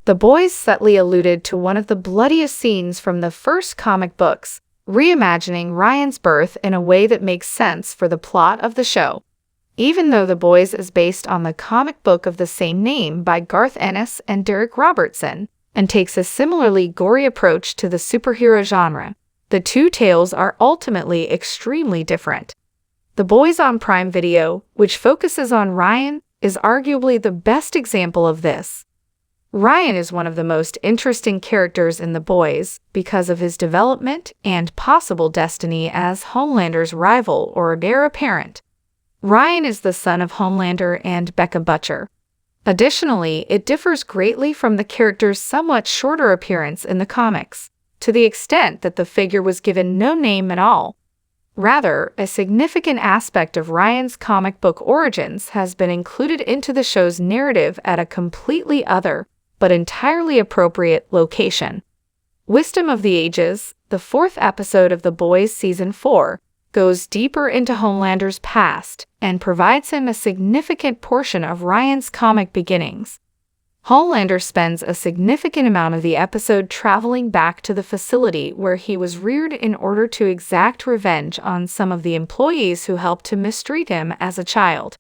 The boys subtly alluded to one of the bloodiest scenes from the first comic books, reimagining Ryan's birth in a way that makes sense for the plot of the show. Even though The Boys is based on the comic book of the same name by Garth Ennis and Derek Robertson, and takes a similarly gory approach to the superhero genre, the two tales are ultimately extremely different. The Boys on Prime Video, which focuses on Ryan, is arguably the best example of this. Ryan is one of the most interesting characters in The Boys because of his development and possible destiny as Homelander's rival or heir apparent. Ryan is the son of Homelander and Becca Butcher. Additionally, it differs greatly from the character's somewhat shorter appearance in the comics, to the extent that the figure was given no name at all. Rather, a significant aspect of Ryan's comic book origins has been included into the show's narrative at a completely other, but entirely appropriate location. Wisdom of the Ages, the fourth episode of The Boys Season 4, goes deeper into Homelander's past and provides him a significant portion of Ryan's comic beginnings. Homelander spends a significant amount of the episode traveling back to the facility where he was reared in order to exact revenge on some of the employees who helped to mistreat him as a child.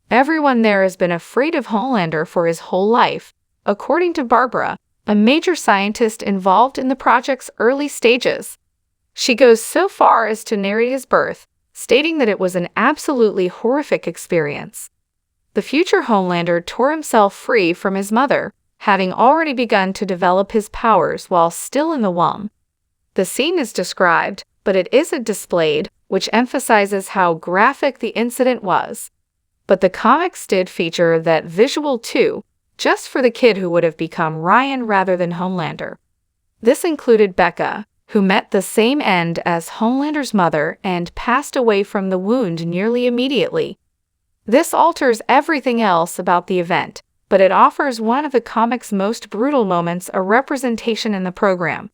Everyone there has been afraid of Homelander for his whole life, according to Barbara, a major scientist involved in the project's early stages. She goes so far as to narrate his birth, stating that it was an absolutely horrific experience. The future Homelander tore himself free from his mother, having already begun to develop his powers while still in the womb. The scene is described, but it isn't displayed, which emphasizes how graphic the incident was. But the comics did feature that visual too, just for the kid who would have become Ryan rather than Homelander. This included Becca, who met the same end as Homelander's mother and passed away from the wound nearly immediately. This alters everything else about the event, but it offers one of the comic's most brutal moments a representation in the program.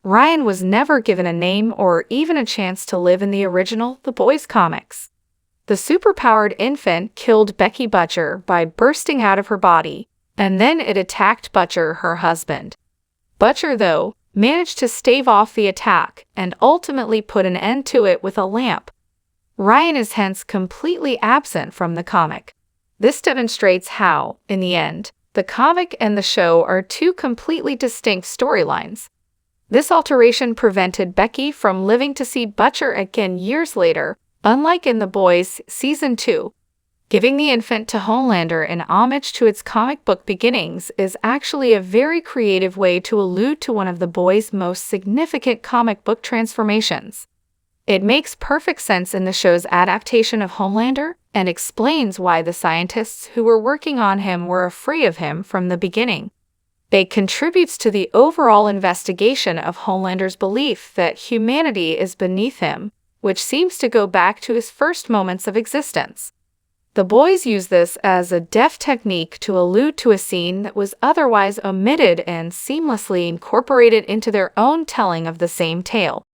Ryan was never given a name or even a chance to live in the original The Boys comics. The superpowered infant killed Becky Butcher by bursting out of her body, and then it attacked Butcher, her husband. Butcher, though, managed to stave off the attack and ultimately put an end to it with a lamp. Ryan is hence completely absent from the comic. This demonstrates how, in the end, the comic and the show are two completely distinct storylines. This alteration prevented Becky from living to see Butcher again years later, unlike in The Boys Season 2. Giving the infant to Homelander in homage to its comic book beginnings is actually a very creative way to allude to one of The Boys' most significant comic book transformations. It makes perfect sense in the show's adaptation of Homelander and explains why the scientists who were working on him were afraid of him from the beginning. It contributes to the overall investigation of Homelander's belief that humanity is beneath him, which seems to go back to his first moments of existence. The Boys use this as a deft technique to allude to a scene that was otherwise omitted and seamlessly incorporated into their own telling of the same tale.